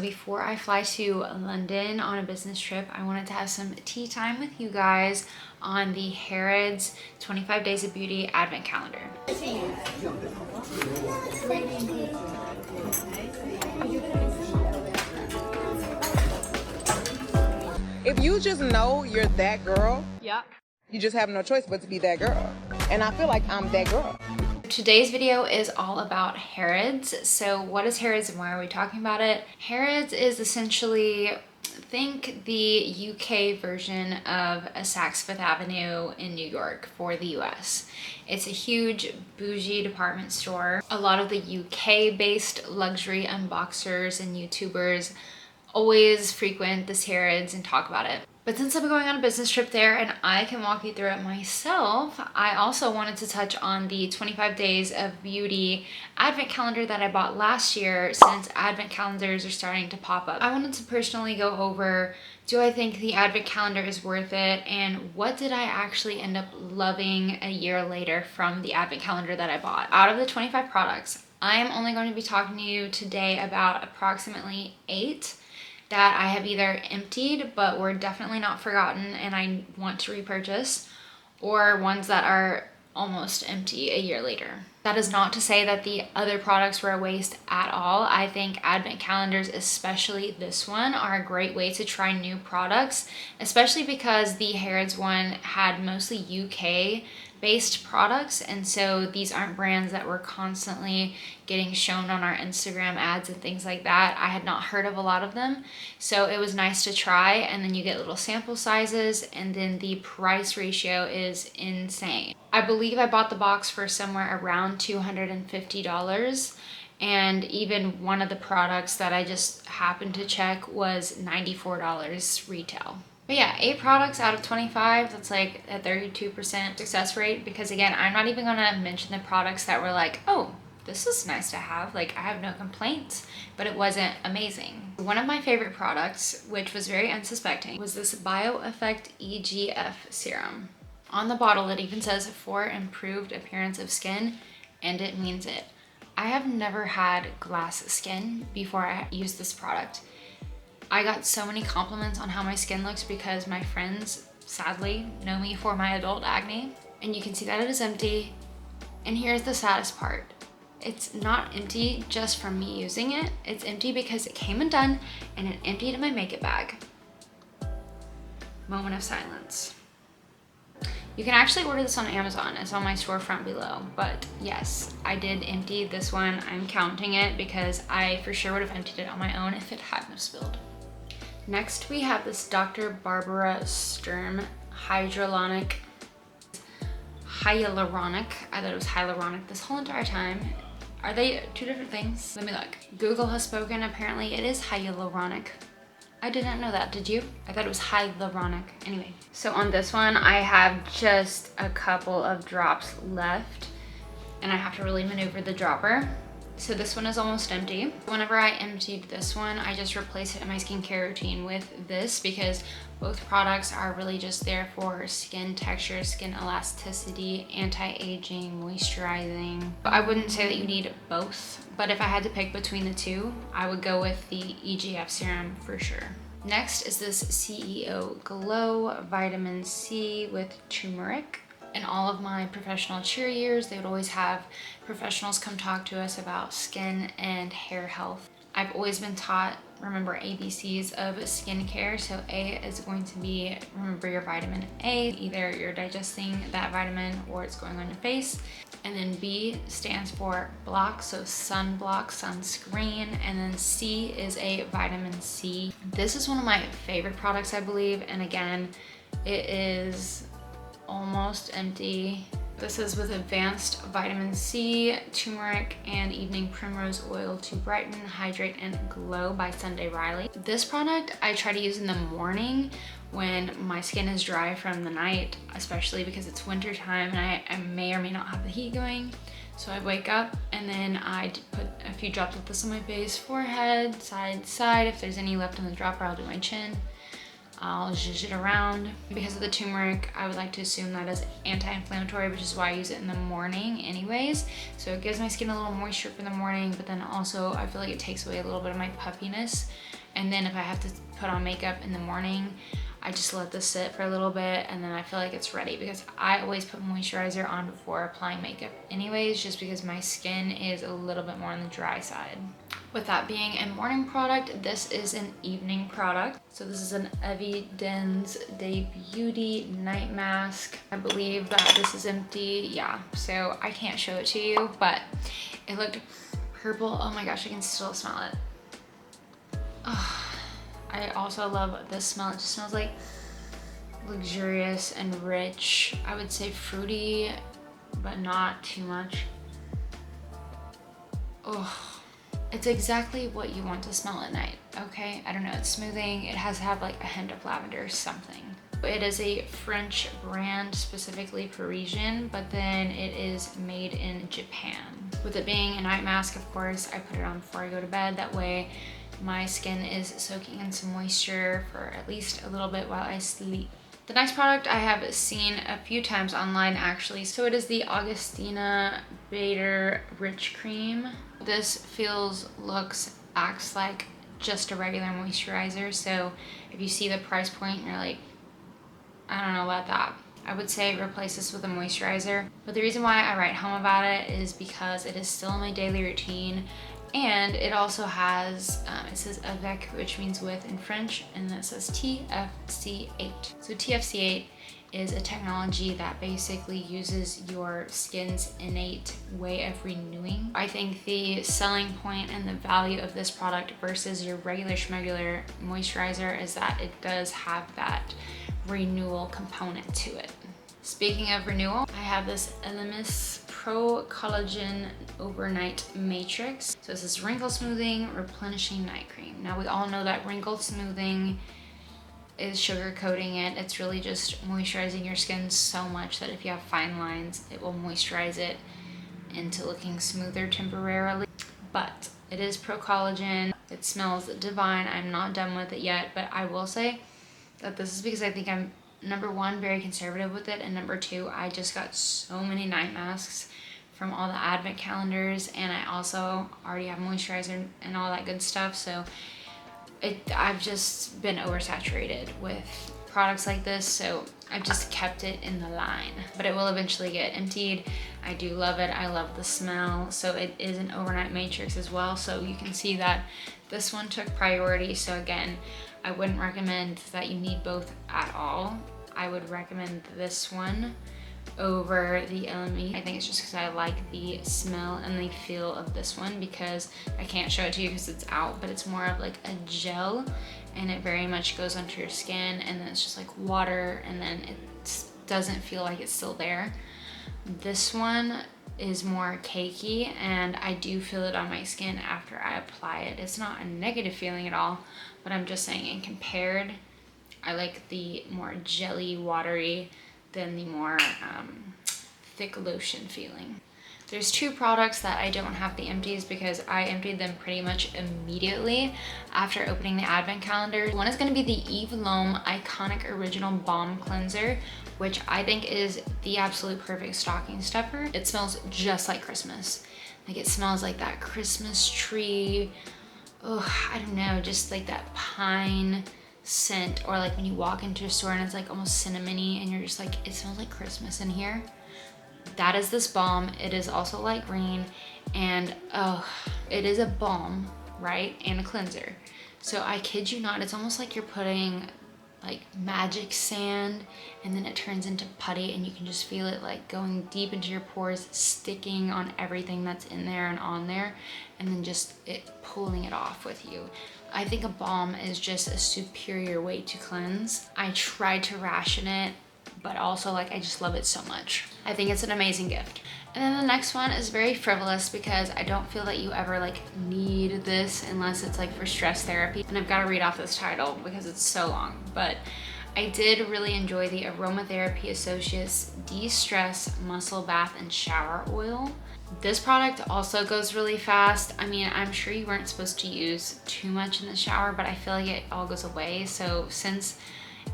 Before I fly to London on a business trip, I wanted to have some tea time with you guys on the Harrod's 25 Days of Beauty Advent Calendar. If you just know you're that girl, Yeah. you just have no choice but to be that girl. And I feel like I'm that girl. Today's video is all about Harrod's. So what is Harrod's and why are we talking about it? Harrod's is essentially, think the UK version of a Saks Fifth Avenue in New York for the US. It's a huge bougie department store. A lot of the UK based luxury unboxers and YouTubers always frequent this Harrod's and talk about it. But since I'm going on a business trip there and I can walk you through it myself, I also wanted to touch on the 25 Days of Beauty Advent Calendar that I bought last year, since Advent calendars are starting to pop up. I wanted to personally go over, do I think the Advent calendar is worth it, and what did I actually end up loving a year later from the Advent calendar that I bought. Out of the 25 products, I am only going to be talking to you today about approximately 8 that I have either emptied but were definitely not forgotten and I want to repurchase, or ones that are almost empty a year later. That is not to say that the other products were a waste at all. I think Advent calendars, especially this one, are a great way to try new products, especially because the Harrods one had mostly UK based products, and so these aren't brands that were constantly getting shown on our Instagram ads and things like that. I had not heard of a lot of them, so it was nice to try, and then you get little sample sizes, and then the price ratio is insane. I believe I bought the box for somewhere around $250, and even one of the products that I just happened to check was $94 retail. But yeah, 8 products out of 25, that's like a 32% success rate, because again, I'm not even gonna mention the products that were like, oh, this is nice to have, like I have no complaints, but it wasn't amazing. One of my favorite products, which was very unsuspecting, was this BioEffect EGF serum. On the bottle, it even says for improved appearance of skin, and it means it. I have never had glass skin before I used this product. I got so many compliments on how my skin looks because my friends, sadly, know me for my adult acne. And you can see that it is empty. And here's the saddest part. It's not empty just from me using it. It's empty because it came undone and it emptied in my makeup bag. Moment of silence. You can actually order this on Amazon. It's on my storefront below. But yes, I did empty this one. I'm counting it because I for sure would have emptied it on my own if it hadn't spilled. Next, we have this Dr. Barbara Sturm hyaluronic. I thought it was hyaluronic this whole entire time. Are they two different things? Let me look. Google has spoken. Apparently it is hyaluronic. I didn't know that, did you? I thought it was hyaluronic. Anyway, so on this one, I have just a couple of drops left and I have to really maneuver the dropper. So this one is almost empty. Whenever I emptied this one, I just replaced it in my skincare routine with this, because both products are really just there for skin texture, skin elasticity, anti-aging, moisturizing. But I wouldn't say that you need both, but if I had to pick between the two, I would go with the EGF serum for sure. Next is this CEO Glow Vitamin C with turmeric. In all of my professional cheer years, they would always have professionals come talk to us about skin and hair health. I've always been taught, remember ABCs of skincare. So A is going to be, remember your vitamin A, either you're digesting that vitamin or it's going on your face. And then B stands for block, so sunblock, sunscreen. And then C is a vitamin C. This is one of my favorite products, I believe. And again, it is almost empty. This is with advanced vitamin C, turmeric, and evening primrose oil to brighten, hydrate, and glow by Sunday Riley. This product I try to use in the morning when my skin is dry from the night, especially because it's winter time and I may or may not have the heat going. So I wake up and then I put a few drops of this on my face, forehead, side to side. If there's any left on the dropper, I'll do my chin. I'll zhuzh it around. Because of the turmeric, I would like to assume that is anti-inflammatory, which is why I use it in the morning anyways. So it gives my skin a little moisture for the morning, but then also I feel like it takes away a little bit of my puffiness. And then if I have to put on makeup in the morning, I just let this sit for a little bit and then I feel like it's ready, because I always put moisturizer on before applying makeup anyways, just because my skin is a little bit more on the dry side. With that being a morning product, this is an evening product. So this is an Evidence Day Beauty night mask. I believe that this is empty. Yeah, so I can't show it to you, but it looked purple. Oh my gosh, I can still smell it. Oh, I also love this smell. It just smells like luxurious and rich. I would say fruity, but not too much. Oh. It's exactly what you want to smell at night, okay? I don't know, it's smoothing. It has to have like a hint of lavender or something. It is a French brand, specifically Parisian, but then it is made in Japan. With it being a night mask, of course, I put it on before I go to bed. That way my skin is soaking in some moisture for at least a little bit while I sleep. The next product I have seen a few times online actually. So it is the Augustina Bader Rich Cream. This feels, looks, acts like just a regular moisturizer. So if you see the price point, you're like, I don't know about that. I would say replace this with a moisturizer. But the reason why I write home about it is because it is still in my daily routine. And it also has, it says avec, which means with in French, and it says TFC8. So TFC8 is a technology that basically uses your skin's innate way of renewing. I think the selling point and the value of this product versus your regular schmegular moisturizer is that it does have that renewal component to it. Speaking of renewal, I have this Elemis Pro Collagen Overnight Matrix. So this is wrinkle smoothing, replenishing night cream. Now we all know that wrinkle smoothing is sugar coating it. It's really just moisturizing your skin so much that if you have fine lines, it will moisturize it into looking smoother temporarily. But it is Pro Collagen. It smells divine. I'm not done with it yet, but I will say that this is because I think I'm, number one, very conservative with it, and number two, I just got so many night masks from all the advent calendars, and I also already have moisturizer and all that good stuff, so I've just been oversaturated with products like this, so I've just kept it in the line. But it will eventually get emptied. I do love it. I love the smell. So it is an overnight matrix as well, so you can see that this one took priority. So again, I wouldn't recommend that you need both at all. I would recommend this one over the LME. I think it's just because I like the smell and the feel of this one, because I can't show it to you because it's out, but it's more of like a gel and it very much goes onto your skin, and then it's just like water, and then it doesn't feel like it's still there. This one is more cakey, and I do feel it on my skin after I apply it. It's not a negative feeling at all, but I'm just saying, in compared, I like the more jelly, watery than the more thick lotion feeling. There's two products that I don't have the empties because I emptied them pretty much immediately after opening the advent calendar. One is going to be the Eve L'Homme Iconic Original Balm Cleanser, which I think is the absolute perfect stocking stuffer. It smells just like Christmas. Like, it smells like that Christmas tree. Oh, I don't know, just like that pine scent, or like when you walk into a store and it's like almost cinnamony and you're just like, it smells like Christmas in here. That is this balm. It is also light green, and oh, it is a balm, right? And a cleanser. So I kid you not, it's almost like you're putting like magic sand and then it turns into putty, and you can just feel it like going deep into your pores, sticking on everything that's in there and on there, and then just it pulling it off with you. I think a balm is just a superior way to cleanse. I tried to ration it, but also like I just love it so much. I think it's an amazing gift. And then the next one is very frivolous because I don't feel that you ever like need this unless it's like for stress therapy. And I've got to read off this title because it's so long, but I did really enjoy the Aromatherapy Associates De-Stress Muscle Bath and Shower Oil. This product also goes really fast. I mean, I'm sure you weren't supposed to use too much in the shower, but I feel like it all goes away. So since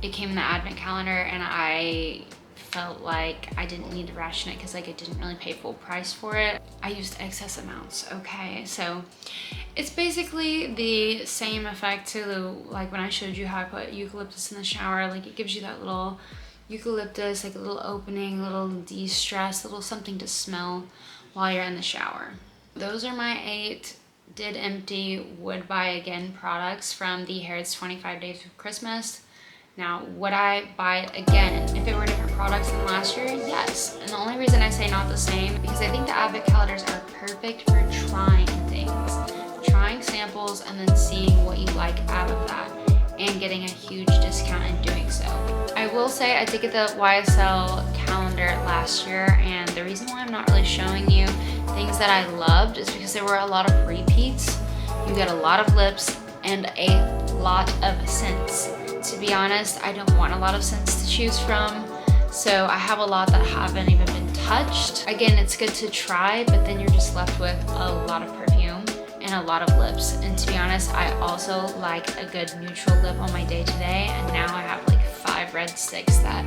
it came in the advent calendar, and I felt like I didn't need to ration it because like I didn't really pay full price for it. I used excess amounts, okay? So it's basically the same effect to like when I showed you how I put eucalyptus in the shower. Like it gives you that little eucalyptus, like a little opening, a little de-stress, a little something to smell while you're in the shower. Those are my 8 did empty would buy again products from the Harrod's 25 Days of Christmas. Now, would I buy it again if it were different products than last year? Yes. And the only reason I say not the same, because I think the advent calendars are perfect for trying things, trying samples, and then seeing what you like out of that, and getting a huge discount in doing so. I will say I did get the YSL calendar last year, and the reason why I'm not really showing you things that I loved is because there were a lot of repeats. You get a lot of lips and a lot of scents. To be honest, I don't want a lot of scents to choose from, so I have a lot that haven't even been touched. Again, it's good to try, but then you're just left with a lot of perfume and a lot of lips. And to be honest, I also like a good neutral lip on my day-to-day, and now I have like 5 red sticks that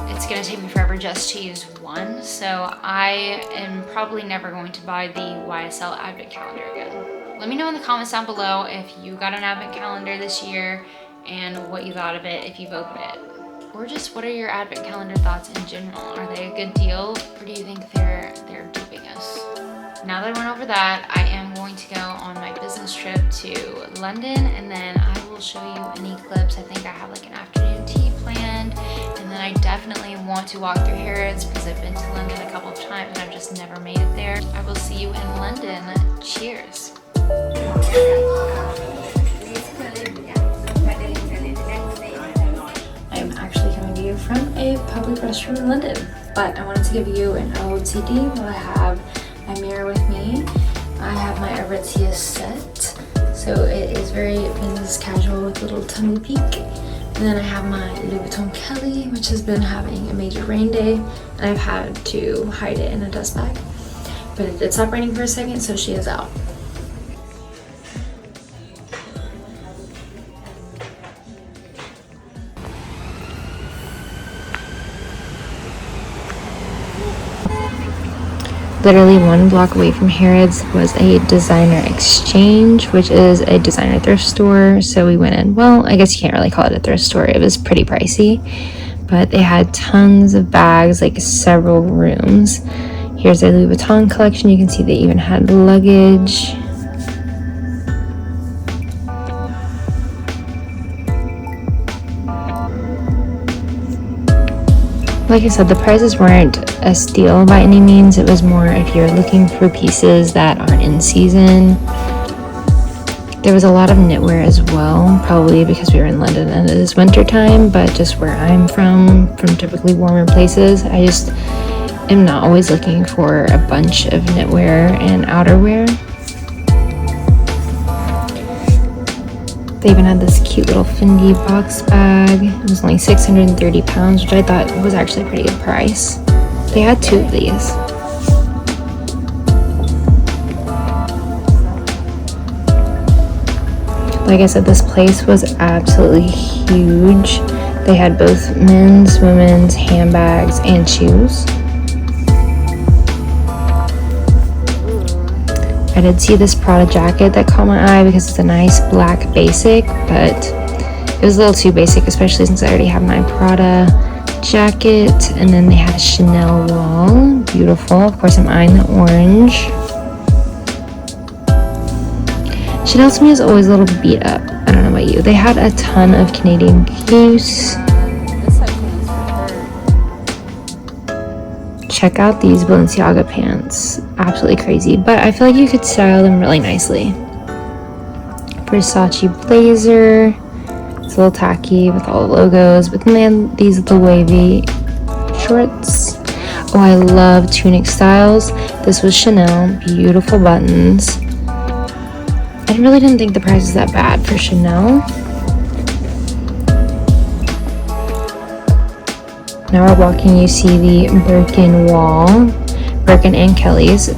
it's gonna take me forever just to use one. So I am probably never going to buy the YSL advent calendar again. Let me know in the comments down below if you got an advent calendar this year and what you thought of it if you've opened it. Or just what are your advent calendar thoughts in general? Are they a good deal, or do you think they're duping us? Now that I went over that, I am going to go on my business trip to London, and then I will show you any clips. I think I have like an afternoon tea planned, and then I definitely want to walk through Harrods because I've been to London a couple of times and I've just never made it there. I will see you in London. Cheers. I'm actually coming to you from a public restroom in London, but I wanted to give you an OOTD while I have my mirror with me. I have my Aritzia set, so it is very business casual with a little tummy peek. And then I have my Louis Vuitton Kelly, which has been having a major rain day, and I've had to hide it in a dust bag. But it did stop raining for a second, so she is out. Literally 1 block away from Harrods was a designer exchange, which is a designer thrift store. So we went in. Well, I guess you can't really call it a thrift store. It was pretty pricey, but they had tons of bags, like several rooms. Here's their Louis Vuitton collection. You can see they even had luggage. Like I said, the prices weren't a steal by any means. It was more if you're looking for pieces that aren't in season. There was a lot of knitwear as well, probably because we were in London and it is winter time, but just where I'm from typically warmer places, I just am not always looking for a bunch of knitwear and outerwear. They even had this cute little Fendi box bag. It was only 630 pounds, which I thought was actually a pretty good price. They had 2 of these. Like I said, this place was absolutely huge. They had both men's, women's, handbags, and shoes. I did see this Prada jacket that caught my eye because it's a nice black basic, but it was a little too basic, especially since I already have my Prada jacket. And then they had a Chanel wall. Beautiful. Of course, I'm eyeing the orange. Chanel to me is always a little beat up. I don't know about you. They had a ton of Canadian Goose. Check out these Balenciaga pants. Absolutely crazy, but I feel like you could style them really nicely. Versace blazer. It's a little tacky with all the logos, but then they had these little wavy shorts. Oh, I love tunic styles. This was Chanel. Beautiful buttons. I really didn't think the price was that bad for Chanel. Now we're walking, you see the Birkin wall, Birkin and Kelly's.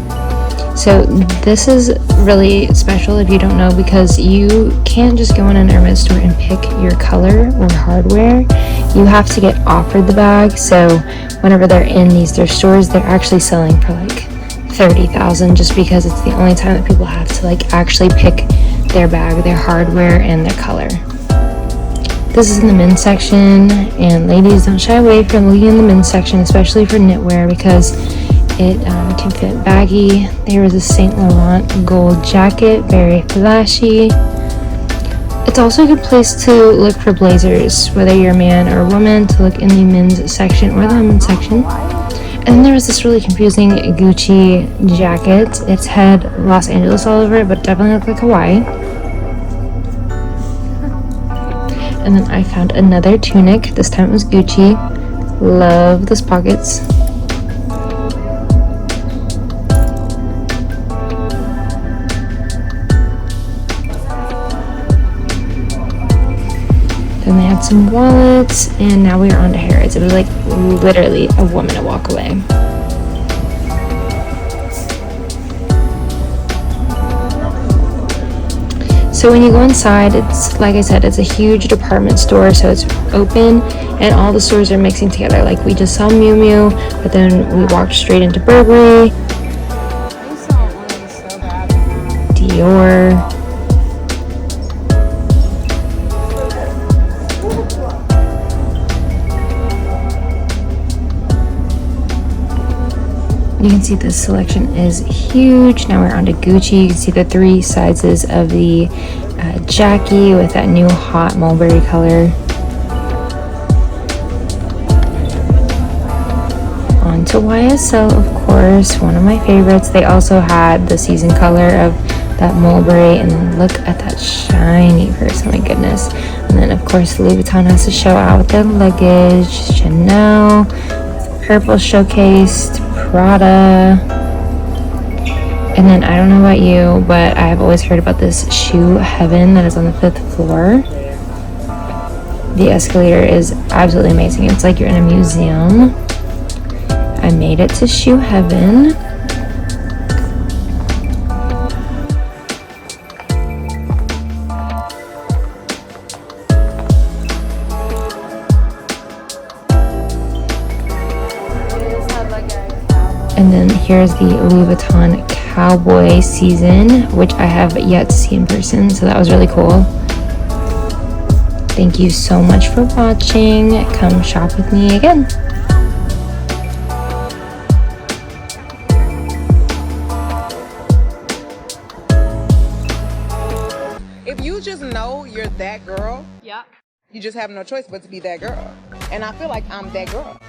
So this is really special if you don't know, because you can't just go in an Hermes store and pick your color or hardware. You have to get offered the bag. So whenever they're in their stores, they're actually selling for like $30,000, just because it's the only time that people have to like actually pick their bag, their hardware, and their color. This is in the men's section, and ladies, don't shy away from looking in the men's section, especially for knitwear, because it can fit baggy. There is a Saint Laurent gold jacket, very flashy. It's also a good place to look for blazers, whether you're a man or a woman, to look in the men's section or the women's section. And then there was this really confusing Gucci jacket. It had Los Angeles all over it, but definitely looked like Hawaii. And then I found another tunic. This time it was Gucci. Love those pockets. Then they had some wallets, and now we are on to Harrods. It was like literally a woman to walk away. So when you go inside, it's like I said, it's a huge department store, so it's open and all the stores are mixing together. Like we just saw Miu Miu, but then we walked straight into Burberry, Dior. You can see this selection is huge. Now we're on to Gucci. You can see the 3 sizes of the Jackie with that new hot mulberry color. On to YSL, of course, one of my favorites. They also had the season color of that mulberry, and then look at that shiny purse. Oh my goodness. And then of course Louis Vuitton has to show out with their luggage. Chanel, purple showcased, Prada. And then I don't know about you, but I have always heard about this shoe heaven that is on the 5th floor. The escalator is absolutely amazing. It's like you're in a museum. I made it to shoe heaven. And then here's the Louis Vuitton Cowboy season, which I have yet to see in person, so that was really cool. Thank you so much for watching. Come shop with me again. If you just know you're that girl, Yeah. you just have no choice but to be that girl. And I feel like I'm that girl.